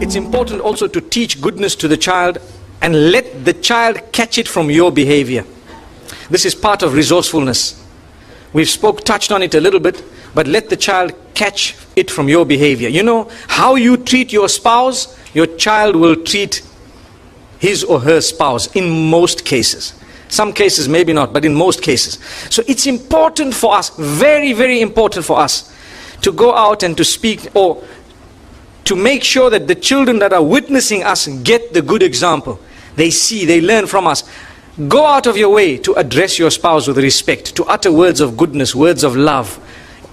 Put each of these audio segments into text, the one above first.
it's important also to teach goodness to the child and let the child catch it from your behavior. This is part of resourcefulness. We've touched on it a little bit, but let the child catch it from your behavior. You know, how you treat your spouse, your child will treat his or her spouse in most cases. Some cases maybe not, but in most cases. So it's important for us, very, very important for us, to go out and to speak, or to make sure that the children that are witnessing us get the good example. They see, they learn from us. Go out of your way to address your spouse with respect, to utter words of goodness, words of love.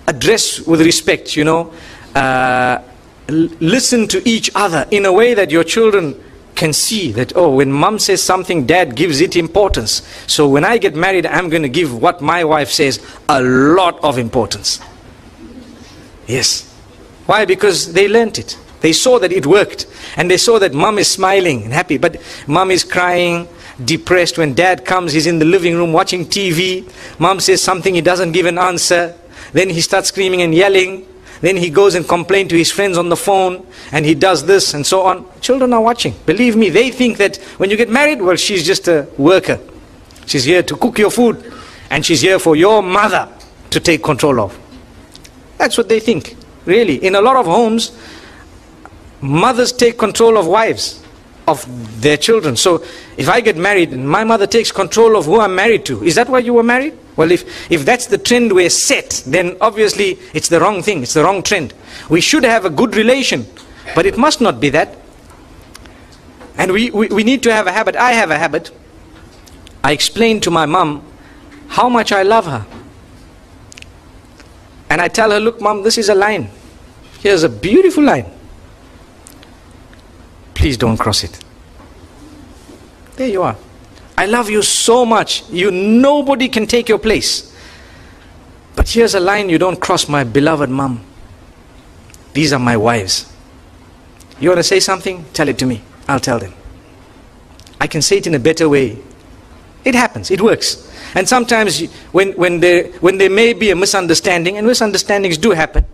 Address with respect, you know. Listen to each other in a way that your children can see that, oh, when mom says something, dad gives it importance. So when I get married, I'm going to give what my wife says a lot of importance. Yes. Why? Because they learnt it. They saw that it worked. And they saw that mom is smiling and happy, but mom is crying, depressed. When dad comes, he's in the living room watching TV. Mom says something, he doesn't give an answer. Then he starts screaming and yelling. Then he goes and complains to his friends on the phone, and he does this and so on. Children are watching. Believe me, they think that when you get married, well, she's just a worker. She's here to cook your food, and she's here for your mother to take control of. That's what they think. Really, in a lot of homes, mothers take control of wives, of their children. So if I get married and my mother takes control of who I'm married to, is that why you were married? Well, if that's the trend we're set, then obviously it's the wrong thing, it's the wrong trend. We should have a good relation, but it must not be that. And we need to have a habit. I have a habit. I explain to my mom how much I love her. And I tell her, look mom, this is a line. Here's a beautiful line. Please don't cross it. There you are. I love you so much. Nobody can take your place. But here's a line you don't cross, my beloved mom. These are my wives. You want to say something? Tell it to me. I'll tell them. I can say it in a better way. It happens. It works. And sometimes when there may be a misunderstanding, and misunderstandings do happen,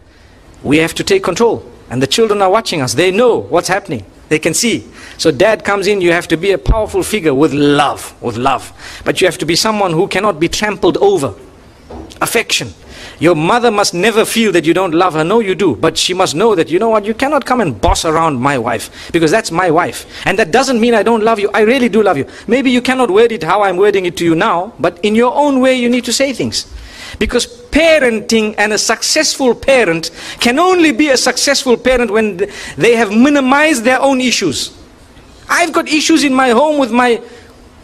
we have to take control. And the children are watching us. They know what's happening. They can see. So dad comes in, you have to be a powerful figure with love, But you have to be someone who cannot be trampled over. Affection. Your mother must never feel that you don't love her. No, you do. But she must know that, you know what, you cannot come and boss around my wife, because that's my wife. And that doesn't mean I don't love you. I really do love you. Maybe you cannot word it how I'm wording it to you now, but in your own way you need to say things. Because parenting, and a successful parent can only be a successful parent when they have minimized their own issues. I've got issues in my home with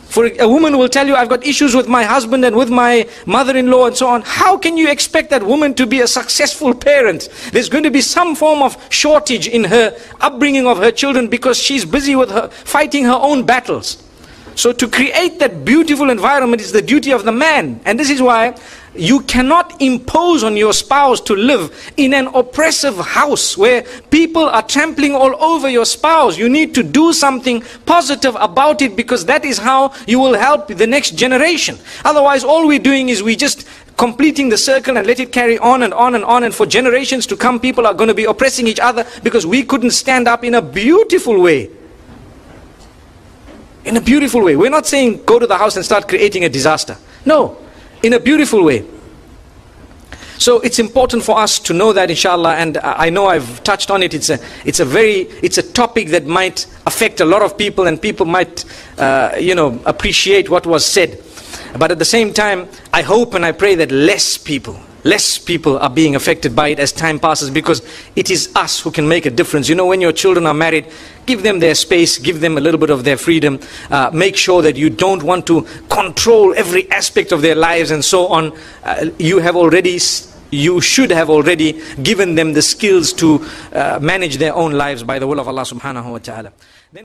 for a woman will tell you, I've got issues with my husband and with my mother-in-law and so on. How can you expect that woman to be a successful parent? There's going to be some form of shortage in her upbringing of her children, because she's busy with fighting her own battles. So to create that beautiful environment is the duty of the man. And this is why you cannot impose on your spouse to live in an oppressive house where people are trampling all over your spouse. You need to do something positive about it, because that is how you will help the next generation. Otherwise, all we're doing is we just completing the circle and let it carry on and on and on. And for generations to come, people are going to be oppressing each other because we couldn't stand up in a beautiful way. In a beautiful way. We're not saying go to the house and start creating a disaster. No. In a beautiful way. So it's important for us to know that, inshallah, and I know I've touched on it. It's a topic that might affect a lot of people, and people might appreciate what was said. But at the same time, I hope and I pray that less people are being affected by it as time passes, because it is us who can make a difference. You know, when your children are married, give them their space, give them a little bit of their freedom. Make sure that you don't want to control every aspect of their lives and so on. You should have already given them the skills to manage their own lives by the will of Allah subhanahu wa ta'ala.